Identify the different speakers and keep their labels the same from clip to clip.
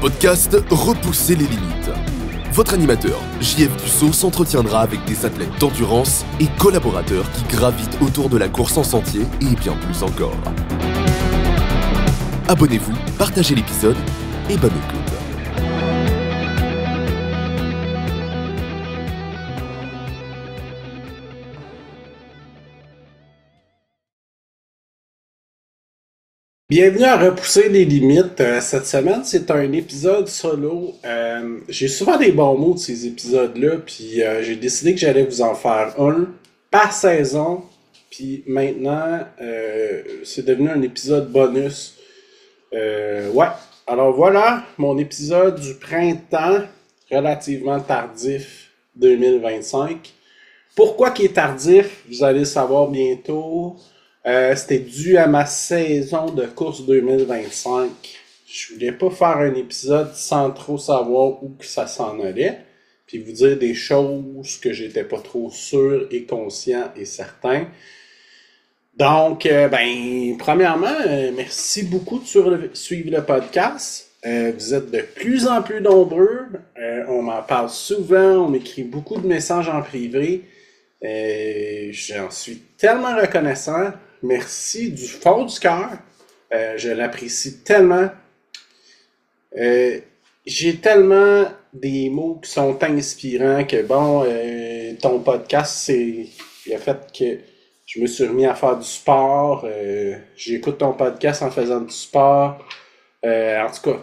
Speaker 1: podcast Repousser les limites. Votre animateur, JF Dussault, s'entretiendra avec des athlètes d'endurance et collaborateurs qui gravitent autour de la course en sentier et bien plus encore. Abonnez-vous, partagez l'épisode et bonne écoute.
Speaker 2: Bienvenue à Repousser les limites. Cette semaine, c'est un épisode solo. J'ai souvent des bons mots de ces épisodes-là, puis j'ai décidé que j'allais vous en faire un par saison. Puis maintenant, c'est devenu un épisode bonus. Alors voilà, mon épisode du printemps, relativement tardif 2025. Pourquoi qu'il est tardif? Vous allez le savoir bientôt. C'était dû à ma saison de course 2025. Je voulais pas faire un épisode sans trop savoir où que ça s'en allait, puis vous dire des choses que j'étais pas trop sûr et conscient et certain. Donc, premièrement, merci beaucoup de suivre le podcast. Vous êtes de plus en plus nombreux. On m'en parle souvent, on m'écrit beaucoup de messages en privé. J'en suis tellement reconnaissant. Merci du fond du cœur. Je l'apprécie tellement. J'ai tellement des mots qui sont inspirants que ton podcast, il a fait que je me suis remis à faire du sport. J'écoute ton podcast en faisant du sport. En tout cas,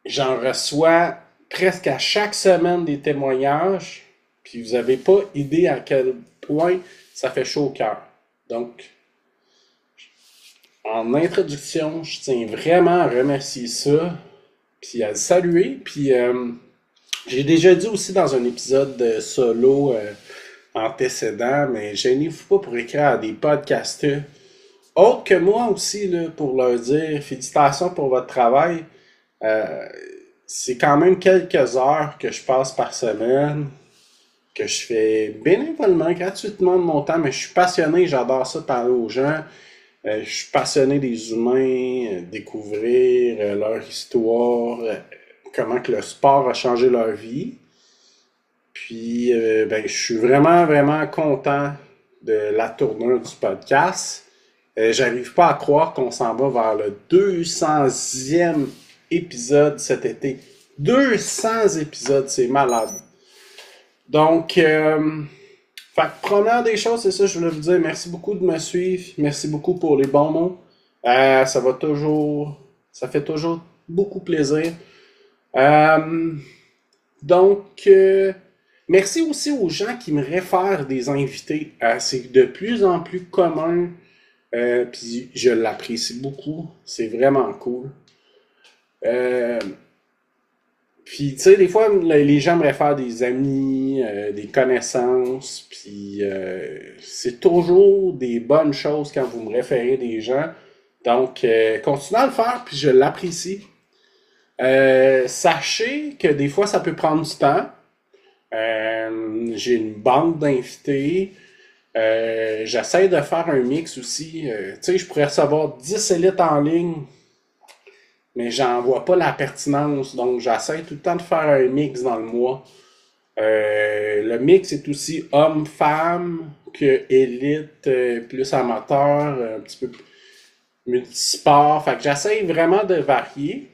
Speaker 2: j'en reçois presque à chaque semaine des témoignages. Puis vous n'avez pas idée à quel point ça fait chaud au cœur. Donc, en introduction, je tiens vraiment à remercier ça, puis à le saluer. Puis j'ai déjà dit aussi dans un épisode de solo antécédent, mais gênez-vous pas pour écrire à des podcasteurs autres que moi aussi, là, pour leur dire félicitations pour votre travail. C'est quand même quelques heures que je passe par semaine, que je fais bénévolement, gratuitement de mon temps, mais je suis passionné, j'adore ça, parler aux gens. Je suis passionné des humains, découvrir leur histoire, comment que le sport a changé leur vie. Puis, je suis vraiment, vraiment content de la tournure du podcast. J'arrive pas à croire qu'on s'en va vers le 200e épisode cet été. 200 épisodes, c'est malade. Donc, première des choses, c'est ça, je voulais vous dire, merci beaucoup de me suivre, merci beaucoup pour les bons mots. Ça fait toujours beaucoup plaisir. Merci aussi aux gens qui me réfèrent des invités. C'est de plus en plus commun, puis je l'apprécie beaucoup, c'est vraiment cool. Puis, tu sais, des fois, les gens me réfèrent des amis, des connaissances, puis c'est toujours des bonnes choses quand vous me référez des gens. Donc, continuez à le faire, puis je l'apprécie. Sachez que des fois, ça peut prendre du temps. J'ai une banque d'invités. J'essaie de faire un mix aussi. Tu sais, je pourrais recevoir 10 élites en ligne, mais j'en vois pas la pertinence, donc j'essaie tout le temps de faire un mix dans le mois. Le mix est aussi homme-femme que élite, plus amateur, un petit peu multisport. Fait que j'essaie vraiment de varier.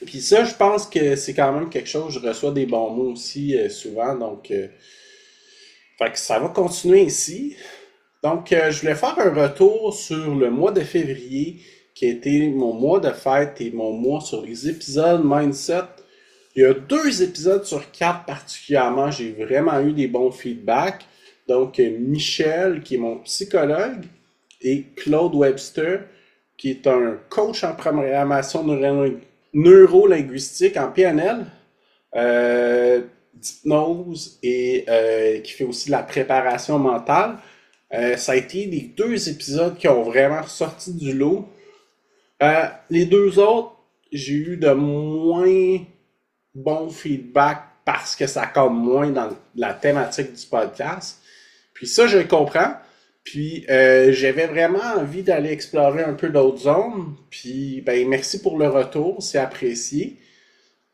Speaker 2: Puis ça, je pense que c'est quand même quelque chose, je reçois des bons mots aussi souvent, donc fait que ça va continuer ici. Donc, je voulais faire un retour sur le mois de février, qui a été mon mois de fête et mon mois sur les épisodes Mindset. Il y a 2 épisodes sur 4 particulièrement, j'ai vraiment eu des bons feedbacks. Donc, Michel, qui est mon psychologue, et Claude Webster, qui est un coach en programmation neuro-linguistique en PNL, d'hypnose et qui fait aussi de la préparation mentale. Ça a été les 2 épisodes qui ont vraiment sorti du lot. Les 2 autres, j'ai eu de moins bons feedbacks parce que ça compte moins dans la thématique du podcast. Puis ça, je le comprends. Puis j'avais vraiment envie d'aller explorer un peu d'autres zones. Puis merci pour le retour, c'est apprécié.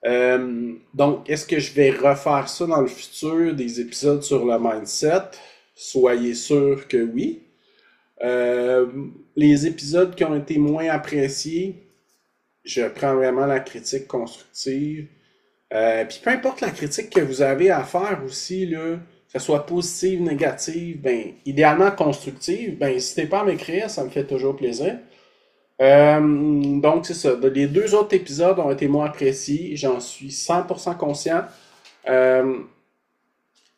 Speaker 2: Donc, est-ce que je vais refaire ça dans le futur, des épisodes sur le mindset? Soyez sûr que oui. Les épisodes qui ont été moins appréciés, je prends vraiment la critique constructive. Puis peu importe la critique que vous avez à faire aussi, là, que ce soit positive, négative, ben, idéalement constructive, ben, n'hésitez pas à m'écrire, ça me fait toujours plaisir. Donc, c'est ça. Les 2 autres épisodes ont été moins appréciés, j'en suis 100% conscient.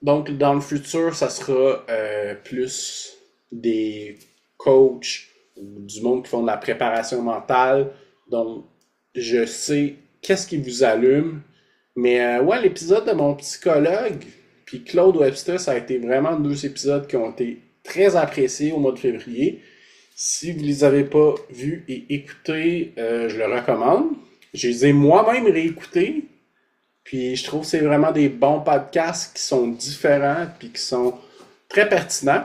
Speaker 2: Donc, dans le futur, ça sera plus des coachs ou du monde qui font de la préparation mentale. Donc, je sais qu'est-ce qui vous allume. Mais ouais, l'épisode de mon psychologue, puis Claude Webster, ça a été vraiment 2 épisodes qui ont été très appréciés au mois de février. Si vous ne les avez pas vus et écoutés, je le recommande. Je les ai moi-même réécoutés. Puis je trouve que c'est vraiment des bons podcasts qui sont différents puis qui sont très pertinents.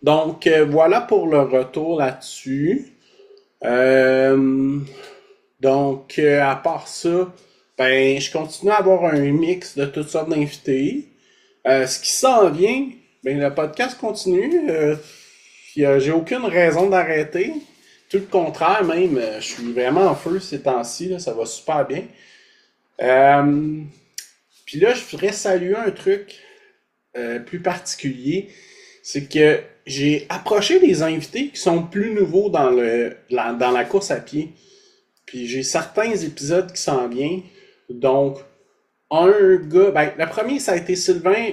Speaker 2: Donc voilà pour le retour là-dessus. Donc à part ça, ben je continue à avoir un mix de toutes sortes d'invités. Ce qui s'en vient, ben le podcast continue. J'ai aucune raison d'arrêter. Tout le contraire même, je suis vraiment en feu ces temps-ci, là, ça va super bien. Puis là, je voudrais saluer un truc plus particulier. C'est que j'ai approché des invités qui sont plus nouveaux dans la course à pied. Puis j'ai certains épisodes qui s'en viennent. Donc, un gars... Ben, le premier, ça a été Sylvain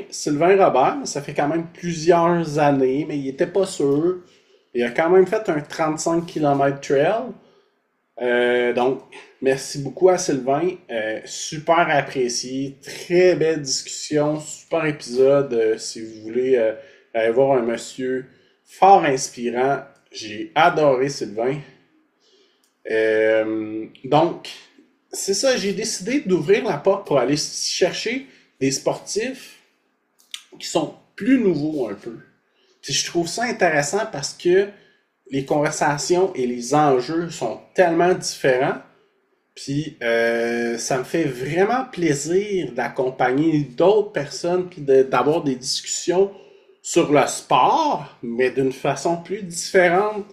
Speaker 2: Robert. Ça fait quand même plusieurs années, mais il était pas sûr. Il a quand même fait un 35 km trail. Donc, merci beaucoup à Sylvain. Super apprécié. Très belle discussion. Super épisode. Si vous voulez aller voir un monsieur fort inspirant. J'ai adoré Sylvain. Donc, c'est ça. J'ai décidé d'ouvrir la porte pour aller chercher des sportifs qui sont plus nouveaux un peu. Puis je trouve ça intéressant parce que les conversations et les enjeux sont tellement différents. Puis ça me fait vraiment plaisir d'accompagner d'autres personnes puis d'avoir des discussions sur le sport, mais d'une façon plus différente.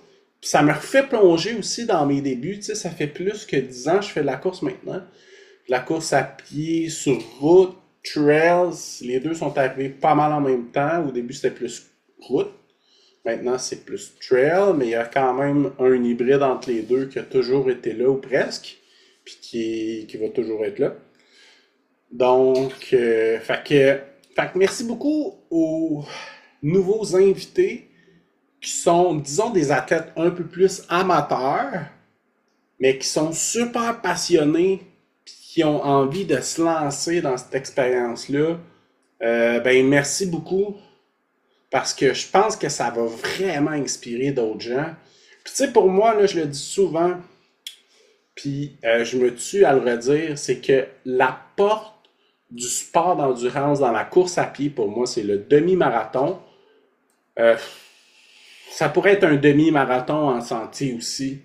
Speaker 2: Puis ça me refait plonger aussi dans mes débuts. Tu sais, ça fait plus que 10 ans que je fais de la course maintenant. La course à pied, sur route, trails, les deux sont arrivés pas mal en même temps. Au début, c'était plus route. Maintenant, c'est plus trail, mais il y a quand même un hybride entre les deux qui a toujours été là, ou presque, puis qui va toujours être là. Donc, fait que merci beaucoup aux nouveaux invités qui sont, disons, des athlètes un peu plus amateurs, mais qui sont super passionnés, puis qui ont envie de se lancer dans cette expérience-là. Ben, merci beaucoup. Parce que je pense que ça va vraiment inspirer d'autres gens. Puis tu sais, pour moi, là, je le dis souvent, puis je me tue à le redire, c'est que la porte du sport d'endurance dans la course à pied, pour moi, c'est le demi-marathon. Ça pourrait être un demi-marathon en sentier aussi.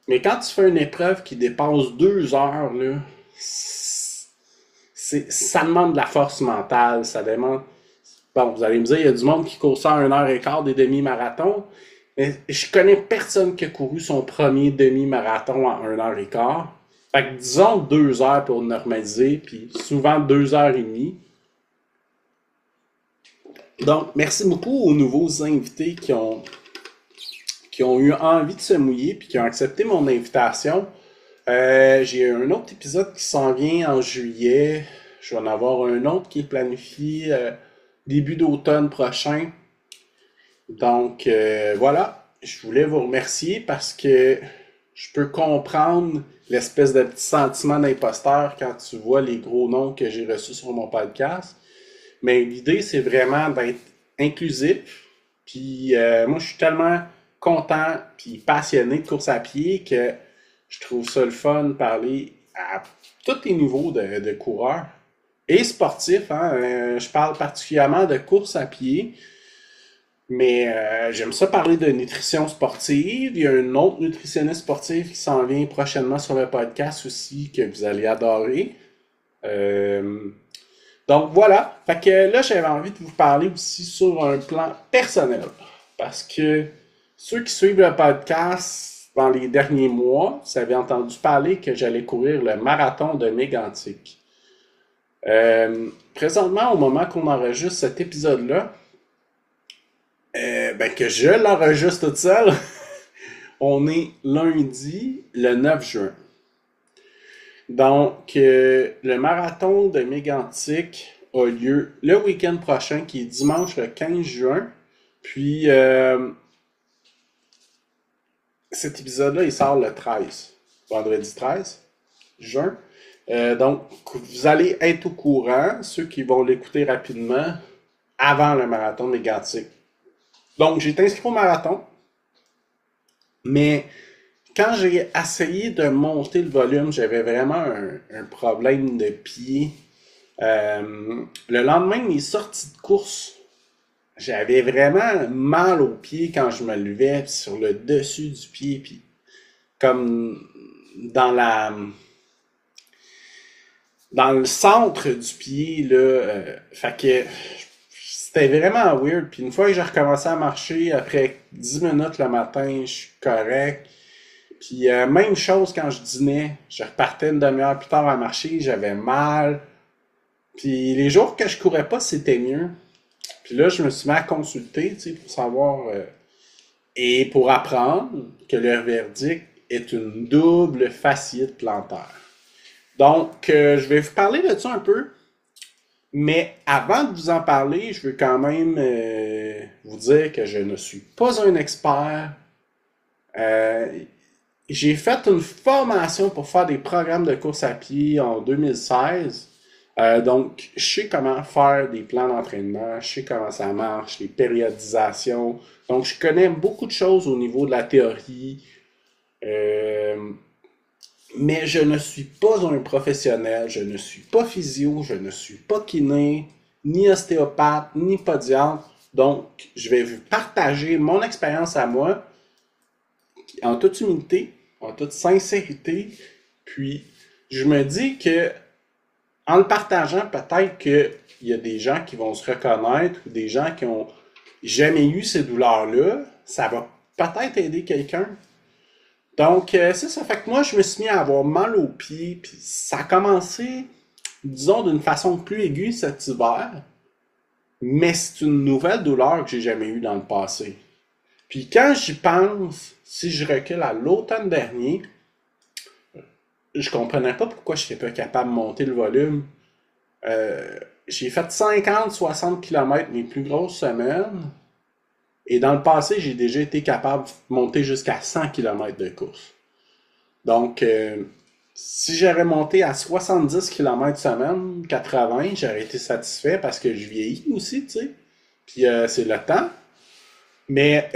Speaker 2: Mais quand tu fais une épreuve qui dépasse 2 heures, là, ça demande de la force mentale, ça demande... Bon, vous allez me dire, il y a du monde qui court ça à 1h15 des demi-marathons. Mais je connais personne qui a couru son premier demi-marathon à 1h15. Fait que disons 2 heures pour normaliser, puis souvent 2h30. Donc, merci beaucoup aux nouveaux invités qui ont eu envie de se mouiller puis qui ont accepté mon invitation. J'ai un autre épisode qui s'en vient en juillet. Je vais en avoir un autre qui est planifié... début d'automne prochain. Donc, voilà. Je voulais vous remercier parce que je peux comprendre l'espèce de petit sentiment d'imposteur quand tu vois les gros noms que j'ai reçus sur mon podcast. Mais l'idée, c'est vraiment d'être inclusif. Puis, moi, je suis tellement content puis passionné de course à pied que je trouve ça le fun de parler à tous les niveaux de coureurs. Et sportif, hein, je parle particulièrement de course à pied. Mais j'aime ça parler de nutrition sportive. Il y a une autre nutritionniste sportive qui s'en vient prochainement sur le podcast aussi, que vous allez adorer. Euh, donc voilà. Fait que là, j'avais envie de vous parler aussi sur un plan personnel. Parce que ceux qui suivent le podcast dans les derniers mois, vous avez entendu parler que j'allais courir le marathon de Mégantic. Présentement, au moment qu'on enregistre cet épisode-là, que je l'enregistre toute seule, on est lundi, le 9 juin. Donc, le marathon de Mégantic a lieu le week-end prochain, qui est dimanche le 15 juin. Puis, cet épisode-là, il sort le 13, vendredi 13 juin. Donc, vous allez être au courant, ceux qui vont l'écouter rapidement, avant le marathon de Mégantic. Donc, j'ai été inscrit au marathon, mais quand j'ai essayé de monter le volume, j'avais vraiment un problème de pied. Le lendemain de mes sorties de course, j'avais vraiment mal au pied quand je me levais sur le dessus du pied, puis comme dans dans le centre du pied, là. Fait que c'était vraiment weird. Puis une fois que j'ai recommencé à marcher, après 10 minutes le matin, je suis correct. Puis même chose quand je dînais, je repartais une demi-heure plus tard à marcher, j'avais mal. Puis les jours que je courais pas, c'était mieux. Puis là, je me suis mis à consulter, tu sais, pour savoir et pour apprendre que le verdict est une double fasciite plantaire. Donc, je vais vous parler de ça un peu. Mais avant de vous en parler, je veux quand même vous dire que je ne suis pas un expert. Euh, j'ai fait une formation pour faire des programmes de course à pied en 2016. Donc, je sais comment faire des plans d'entraînement, je sais comment ça marche, les périodisations. Donc, je connais beaucoup de choses au niveau de la théorie. Euh, mais je ne suis pas un professionnel, je ne suis pas physio, je ne suis pas kiné, ni ostéopathe, ni podiatre. Donc, je vais vous partager mon expérience à moi, en toute humilité, en toute sincérité. Puis, je me dis que en le partageant, peut-être qu'il y a des gens qui vont se reconnaître ou des gens qui ont jamais eu ces douleurs-là. Ça va peut-être aider quelqu'un. Donc, c'est ça. Fait que moi, je me suis mis à avoir mal aux pieds. Puis ça a commencé, disons, d'une façon plus aiguë cet hiver. Mais c'est une nouvelle douleur que j'ai jamais eue dans le passé. Puis quand j'y pense, si je recule à l'automne dernier, je comprenais pas pourquoi je n'étais pas capable de monter le volume. J'ai fait 50-60 km mes plus grosses semaines. Et dans le passé, j'ai déjà été capable de monter jusqu'à 100 km de course. Donc, si j'aurais monté à 70 km semaine, 80, j'aurais été satisfait parce que je vieillis aussi, tu sais. Puis c'est le temps. Mais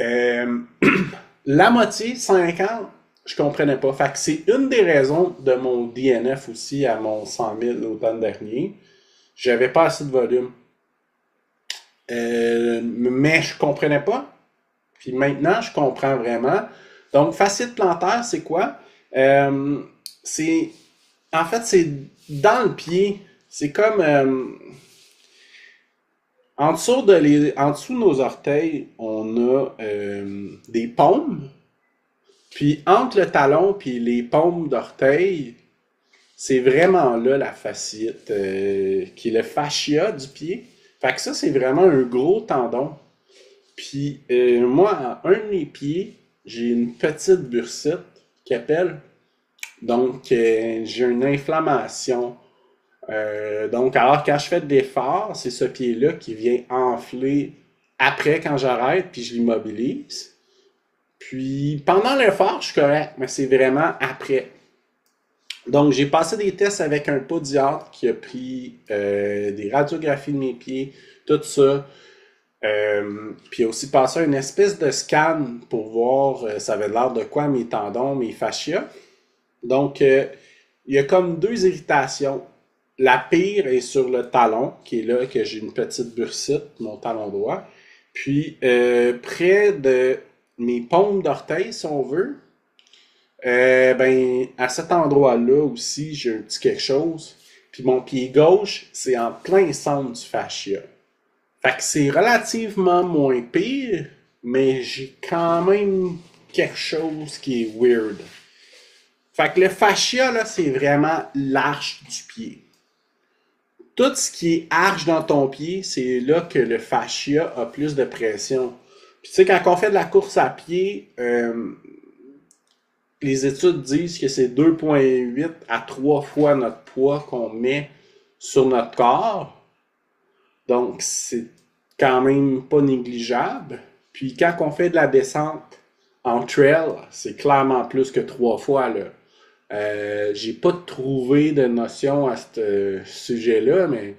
Speaker 2: la moitié, 50, je comprenais pas. Fait que c'est une des raisons de mon DNF aussi à mon 100 000 l'automne dernier. J'avais pas assez de volume. Mais je comprenais pas. Puis maintenant, je comprends vraiment. Donc, fasciite plantaire, c'est quoi? C'est en fait, c'est dans le pied. C'est comme en dessous de nos orteils, on a des paumes. Puis entre le talon puis les paumes d'orteil, c'est vraiment là la fasciite, qui est le fascia du pied. Fait que ça, c'est vraiment un gros tendon. Puis moi, à un de mes pieds, j'ai une petite bursite qui appelle. Donc, j'ai une inflammation. Donc, alors quand je fais de l'effort, c'est ce pied-là qui vient enfler après quand j'arrête, puis je l'immobilise. Puis pendant l'effort, je suis correct, mais c'est vraiment après. Donc, j'ai passé des tests avec un podiatre qui a pris des radiographies de mes pieds, tout ça. Puis il a aussi passé une espèce de scan pour voir ça avait l'air de quoi mes tendons, mes fascias. Donc, il y a comme deux irritations. La pire est sur le talon, qui est là que j'ai une petite bursite, mon talon droit. Puis, près de mes paumes d'orteil, si on veut, ben, à cet endroit-là aussi, j'ai un petit quelque chose. Puis mon pied gauche, c'est en plein centre du fascia. Fait que c'est relativement moins pire, mais j'ai quand même quelque chose qui est weird. Fait que le fascia, là, c'est vraiment l'arche du pied. Tout ce qui est arche dans ton pied, c'est là que le fascia a plus de pression. Puis tu sais, quand on fait de la course à pied, les études disent que c'est 2,8 à 3 fois notre poids qu'on met sur notre corps. Donc, c'est quand même pas négligeable. Puis quand on fait de la descente en trail, c'est clairement plus que 3 fois, là. J'ai pas trouvé de notion à ce sujet-là, mais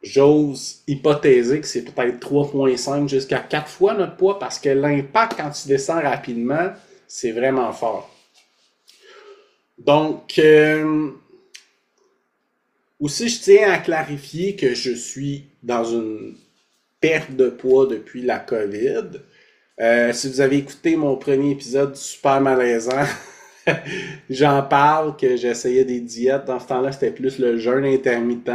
Speaker 2: j'ose hypothéser que c'est peut-être 3,5 jusqu'à 4 fois notre poids parce que l'impact quand tu descends rapidement, c'est vraiment fort. Donc, aussi, je tiens à clarifier que je suis dans une perte de poids depuis la COVID. Si vous avez écouté mon premier épisode super malaisant, j'en parle que j'essayais des diètes. Dans ce temps-là, c'était plus le jeûne intermittent.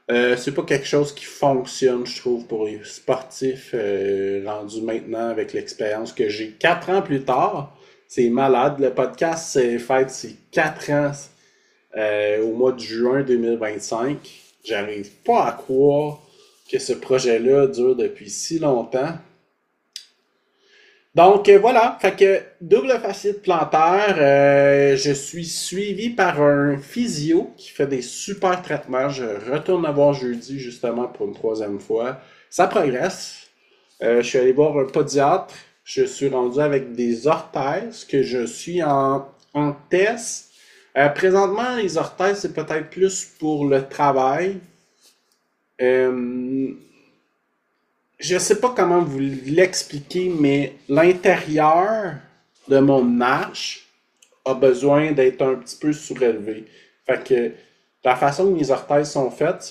Speaker 2: C'est pas quelque chose qui fonctionne, je trouve, pour les sportifs rendus maintenant avec l'expérience que j'ai 4 ans plus tard. C'est malade. Le podcast s'est fait, c'est 4 ans au mois de juin 2025. J'arrive pas à croire que ce projet-là dure depuis si longtemps. Donc voilà, fait que double fasciite plantaire, je suis suivi par un physio qui fait des super traitements. Je retourne à voir jeudi justement pour une 3e fois. Ça progresse. Je suis allé voir un podiatre. Je suis rendu avec des orthèses que je suis en test. Présentement, les orthèses, c'est peut-être plus pour le travail. Je sais pas comment vous l'expliquer, mais l'intérieur de mon arche a besoin d'être un petit peu surélevé. Fait que la façon dont mes orthèses sont faites,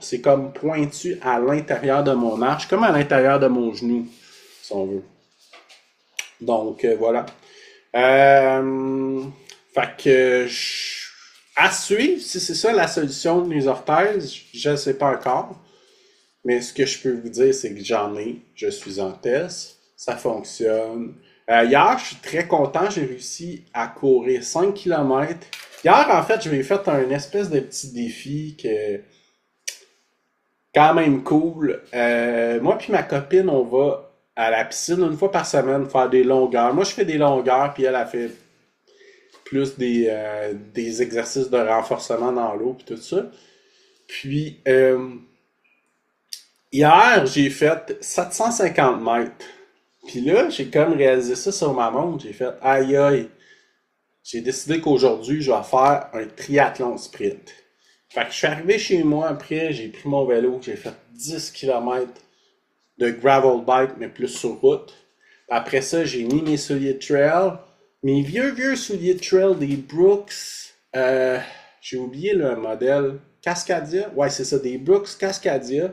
Speaker 2: c'est comme pointu à l'intérieur de mon arche, comme à l'intérieur de mon genou, si on veut. Donc voilà. Fait que à suivre, si c'est ça la solution de mes orthèses, je ne sais pas encore. Mais ce que je peux vous dire, c'est que j'en ai. Je suis en test. Ça fonctionne. Hier, je suis très content. J'ai réussi à courir 5 km. Hier, en fait, je m'ai fait un espèce de petit défi que quand même cool. Moi puis ma copine, on va à la piscine une fois par semaine faire des longueurs. Moi, je fais des longueurs, puis elle a fait plus des exercices de renforcement dans l'eau, puis tout ça. Puis... hier, j'ai fait 750 mètres. Puis là, j'ai comme réalisé ça sur ma montre. J'ai fait, aïe aïe. J'ai décidé qu'aujourd'hui, je vais faire un triathlon sprint. Fait que je suis arrivé chez moi après, j'ai pris mon vélo, j'ai fait 10 km de gravel bike, mais plus sur route. Après ça, j'ai mis mes souliers de trail. Mes vieux souliers de trail des Brooks. J'ai oublié le modèle. Cascadia. Ouais, c'est ça, des Brooks Cascadia.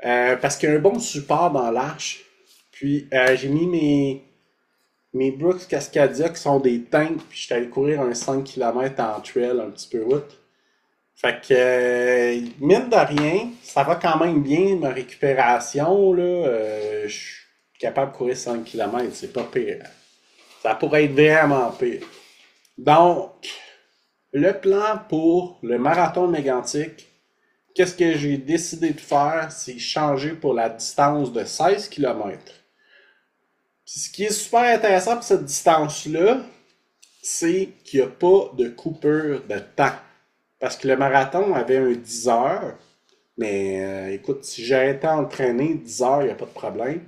Speaker 2: Parce qu'il y a un bon support dans l'arche. Puis j'ai mis mes Brooks Cascadia qui sont des tanks. Puis je suis allé courir un 5 km en trail, un petit peu route. Fait que, mine de rien, ça va quand même bien ma récupération. Là, je suis capable de courir 5 km, c'est pas pire. Ça pourrait être vraiment pire. Donc, le plan pour le marathon mégantic, qu'est-ce que j'ai décidé de faire? C'est changer pour la distance de 16 km. Puis ce qui est super intéressant pour cette distance-là, c'est qu'il n'y a pas de coupure de temps. Parce que le marathon avait un 10 heures. Mais écoute, si j'ai été entraîné 10 heures, il n'y a pas de problème.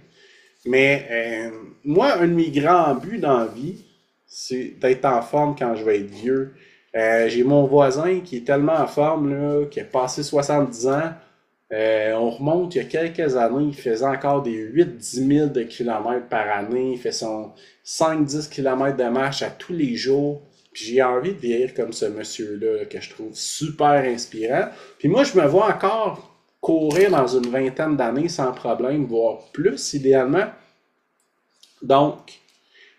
Speaker 2: Mais moi, un de mes grands buts dans la vie, c'est d'être en forme quand je vais être vieux. J'ai mon voisin qui est tellement en forme, là, qui a passé 70 ans. On remonte il y a quelques années, il faisait encore des 8-10 000 de kilomètres par année. Il fait son 5-10 km de marche à tous les jours. Puis j'ai envie de vieillir comme ce monsieur-là, que je trouve super inspirant. Puis moi, je me vois encore courir dans une vingtaine d'années sans problème, voire plus idéalement. Donc,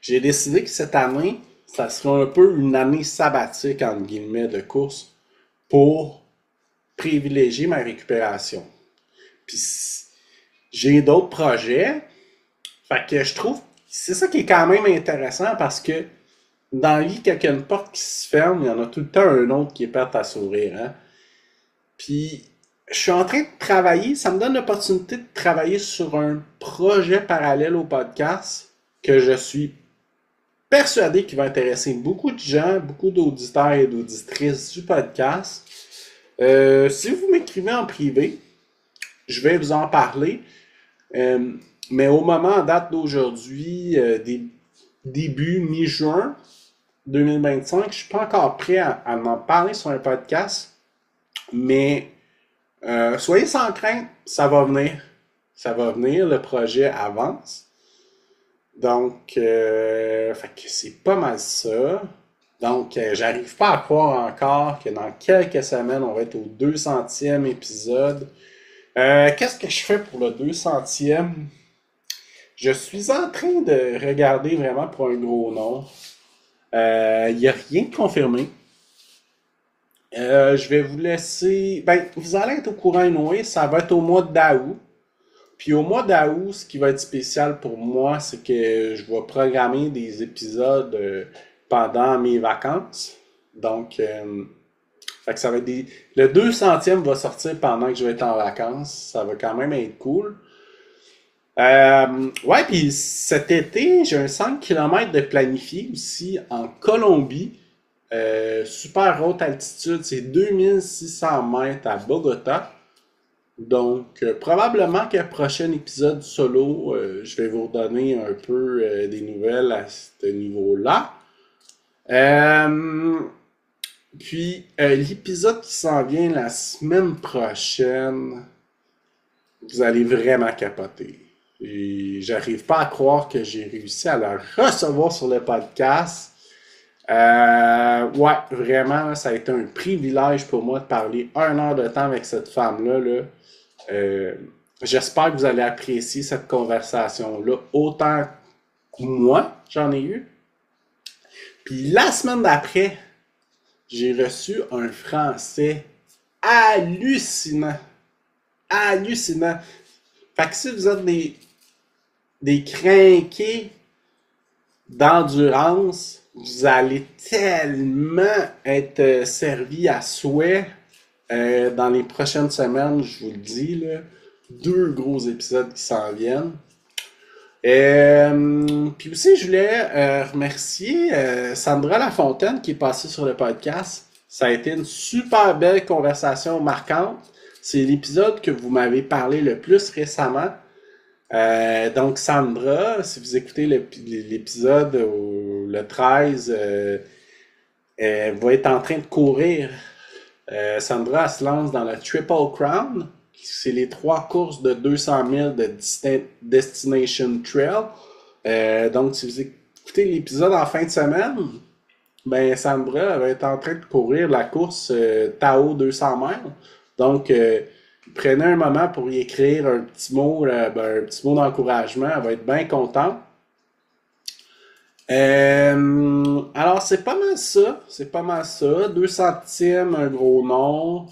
Speaker 2: j'ai décidé que cette année, ça sera un peu une année sabbatique, entre guillemets, de course pour privilégier ma récupération. Puis, j'ai d'autres projets. Fait que je trouve, c'est ça qui est quand même intéressant parce que dans la vie, quand il y a une porte qui se ferme, il y en a tout le temps un autre qui est prêt à s'ouvrir. Hein? Puis, je suis en train de travailler, ça me donne l'opportunité de travailler sur un projet parallèle au podcast que je suis persuadé qu'il va intéresser beaucoup de gens, beaucoup d'auditeurs et d'auditrices du podcast. Si vous m'écrivez en privé, je vais vous en parler. Mais au moment, en date d'aujourd'hui, début mi-juin 2025, je ne suis pas encore prêt à en parler sur un podcast. Mais soyez sans crainte, ça va venir. Ça va venir, le projet avance. Donc, fait que c'est pas mal ça. Donc, j'arrive pas à croire encore que dans quelques semaines, on va être au 200e épisode. Qu'est-ce que je fais pour le 200e? Je suis en train de regarder vraiment pour un gros nom. Il n'y a rien de confirmé. Je vais vous laisser... Ben, vous allez être au courant anyway, ça va être au mois d'août. Puis au mois d'août, ce qui va être spécial pour moi, c'est que je vais programmer des épisodes pendant mes vacances. Donc, fait que ça va être le 200e va sortir pendant que je vais être en vacances. Ça va quand même être cool. Ouais, puis cet été, j'ai un 100 km de planifié aussi en Colombie. Super haute altitude, c'est 2600 mètres à Bogota. Donc, probablement que le prochain épisode solo, je vais vous redonner un peu des nouvelles à ce niveau-là. Puis, l'épisode qui s'en vient la semaine prochaine, vous allez vraiment capoter. Et j'arrive pas à croire que j'ai réussi à la recevoir sur le podcast. Ouais, vraiment, ça a été un privilège pour moi de parler 1 heure de temps avec cette femme-là. Là. J'espère que vous allez apprécier cette conversation-là autant que moi, j'en ai eu. Puis la semaine d'après, j'ai reçu un français hallucinant. Hallucinant. Fait que si vous êtes des crinqués d'endurance, vous allez tellement être servi à souhait dans les prochaines semaines, je vous le dis, là, 2 gros épisodes qui s'en viennent. Puis aussi, je voulais remercier Sandra Lafontaine qui est passée sur le podcast. Ça a été une super belle conversation marquante. C'est l'épisode que vous m'avez parlé le plus récemment. Donc Sandra, si vous écoutez l'épisode le 13, elle va être en train de courir. Sandra elle se lance dans le Triple Crown. C'est les 3 courses de 200 000 de Destination Trail. Donc si vous écoutez l'épisode en fin de semaine, ben Sandra va être en train de courir la course Tao 200 miles. Donc prenez un moment pour y écrire un petit mot d'encouragement. Elle va être bien contente. Alors, c'est pas mal ça. 200e, un gros nom.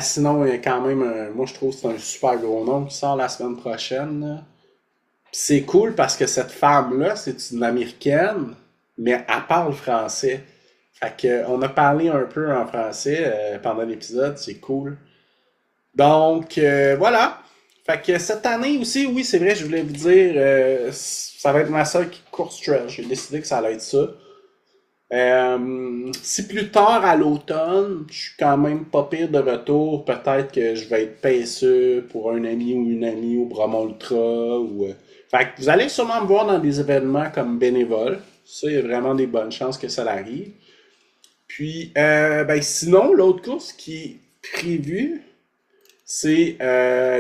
Speaker 2: Sinon, il y a quand même moi je trouve que c'est un super gros nom qui sort la semaine prochaine. Là. C'est cool parce que cette femme-là, c'est une Américaine, mais elle parle français. Fait que, on a parlé un peu en français pendant l'épisode, c'est cool. Donc, voilà. Fait que cette année aussi, oui, c'est vrai, je voulais vous dire, ça va être ma seule course trail. J'ai décidé que ça allait être ça. Si plus tard à l'automne, je suis quand même pas pire de retour, peut-être que je vais être paisseux pour un ami ou une amie au Bromont Ultra. Fait que vous allez sûrement me voir dans des événements comme bénévole. Ça, il y a vraiment des bonnes chances que ça arrive. Puis, ben sinon, l'autre course qui est prévue, c'est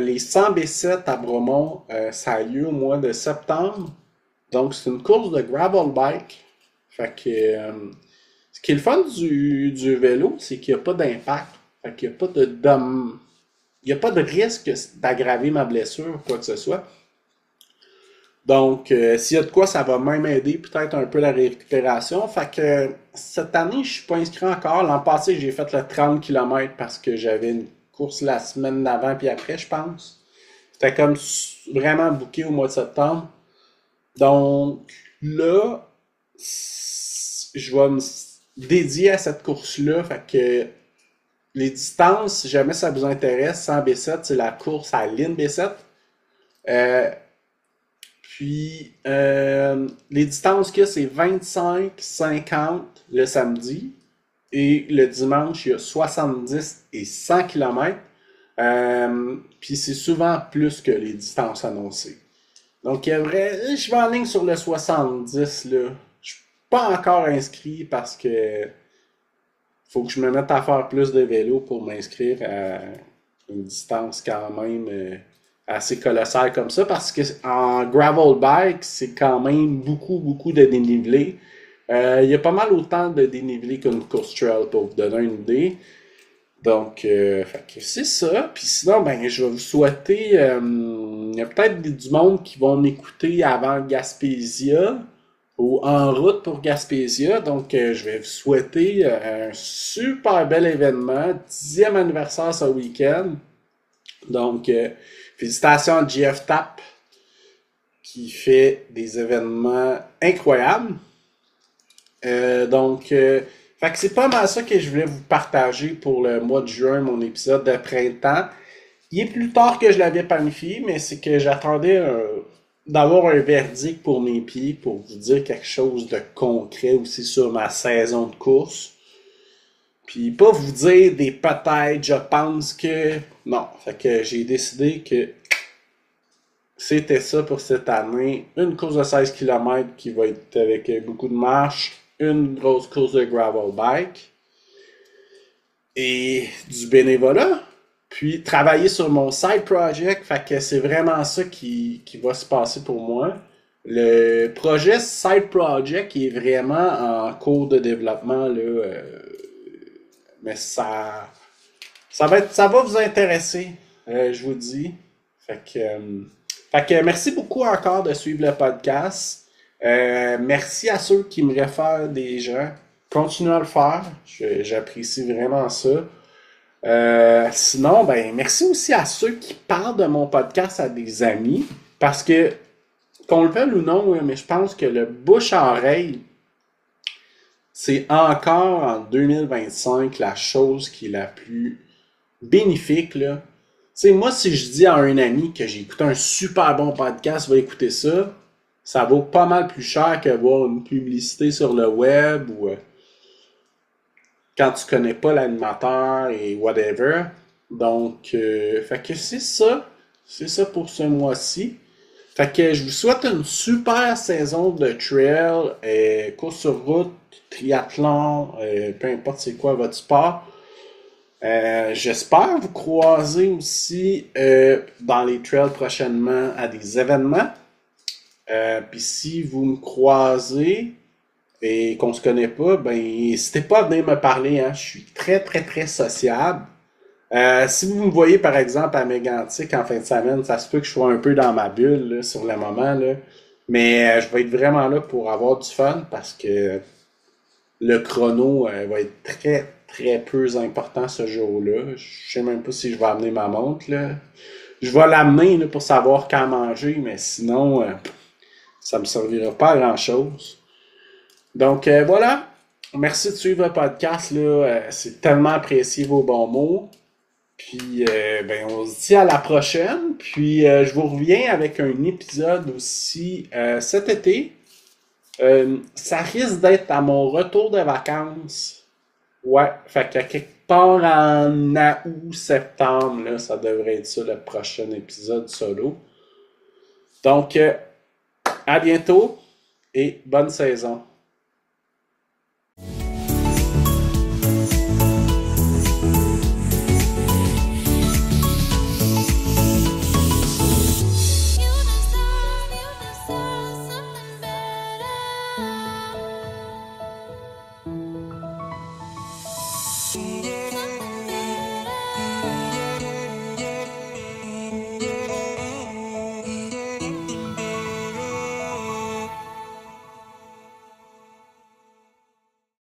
Speaker 2: les 100 B7 à Bromont. Ça a lieu au mois de septembre. Donc, c'est une course de gravel bike. Fait que ce qui est le fun du vélo, c'est qu'il n'y a pas d'impact. Fait qu'il n'y a pas de il n'y a pas de risque d'aggraver ma blessure ou quoi que ce soit. Donc, s'il y a de quoi, ça va même aider peut-être un peu la récupération. Fait que cette année, je suis pas inscrit encore. L'an passé, j'ai fait le 30 km parce que j'avais une course la semaine d'avant puis après, je pense. C'était comme vraiment booké au mois de septembre. Donc, là, je vais me dédier à cette course-là. Fait que les distances, si jamais ça vous intéresse, 100 B7, c'est la course à Lynn B7. Puis, les distances qu'il y a, c'est 25, 50 le samedi. Et le dimanche, il y a 70 et 100 km. Puis, c'est souvent plus que les distances annoncées. Donc, je vais en ligne sur le 70, là. Je suis pas encore inscrit parce que faut que je me mette à faire plus de vélo pour m'inscrire à une distance quand même assez colossale comme ça, parce que en gravel bike, c'est quand même beaucoup de dénivelé. Il y a pas mal autant de dénivelé qu'une course trail pour vous donner une idée. Donc, fait que c'est ça. Puis sinon, ben, je vais vous souhaiter. Il y a peut-être du monde qui vont m'écouter avant Gaspésia ou en route pour Gaspésia. Donc, je vais vous souhaiter un super bel événement. 10e anniversaire ce week-end. Donc, félicitations à GF Tap qui fait des événements incroyables. Donc, fait que c'est pas mal ça que je voulais vous partager pour le mois de juin, mon épisode de printemps. Il est plus tard que je l'avais planifié, mais c'est que j'attendais d'avoir un verdict pour mes pieds pour vous dire quelque chose de concret aussi sur ma saison de course. Puis pas vous dire des peut-être, je pense que... Non, fait que j'ai décidé que c'était ça pour cette année. Une course de 16 km qui va être avec beaucoup de marche, une grosse course de gravel bike et du bénévolat. Puis travailler sur mon side project, fait que c'est vraiment ça qui va se passer pour moi. Le projet side project est vraiment en cours de développement là, mais ça va vous intéresser, je vous dis. Fait que merci beaucoup encore de suivre le podcast. Merci à ceux qui me réfèrent des gens. Continuez à le faire. J'apprécie vraiment ça. Sinon, ben, merci aussi à ceux qui parlent de mon podcast à des amis. Parce que, qu'on le veuille ou non, mais je pense que le bouche à oreille, c'est encore en 2025 la chose qui est la plus bénéfique, là. Tu sais, moi, si je dis à un ami que j'ai écouté un super bon podcast, va écouter ça, ça vaut pas mal plus cher que voir une publicité sur le web ou quand tu connais pas l'animateur et whatever. Donc, fait que c'est ça. C'est ça pour ce mois-ci. Fait que je vous souhaite une super saison de trail, course sur route, triathlon, peu importe c'est quoi votre sport. J'espère vous croiser aussi dans les trails prochainement à des événements. Puis si vous me croisez et qu'on se connaît pas, ben n'hésitez pas à venir me parler. Hein. Je suis très sociable. Si vous me voyez par exemple à Mégantic en fin de semaine, ça se peut que je sois un peu dans ma bulle là, sur le moment. Là. Mais je vais être vraiment là pour avoir du fun parce que le chrono va être très peu important ce jour-là. Je sais même pas si je vais amener ma montre. Là. Je vais l'amener là, pour savoir quand manger, mais sinon, ça me servira pas à grand-chose. Donc voilà. Merci de suivre le podcast. Là. C'est tellement apprécié vos bons mots. Puis ben on se dit à la prochaine. Puis je vous reviens avec un épisode aussi cet été. Ça risque d'être à mon retour de vacances. Ouais, fait qu'à quelque part en août, septembre, là, ça devrait être ça le prochain épisode solo. Donc, à bientôt et bonne saison.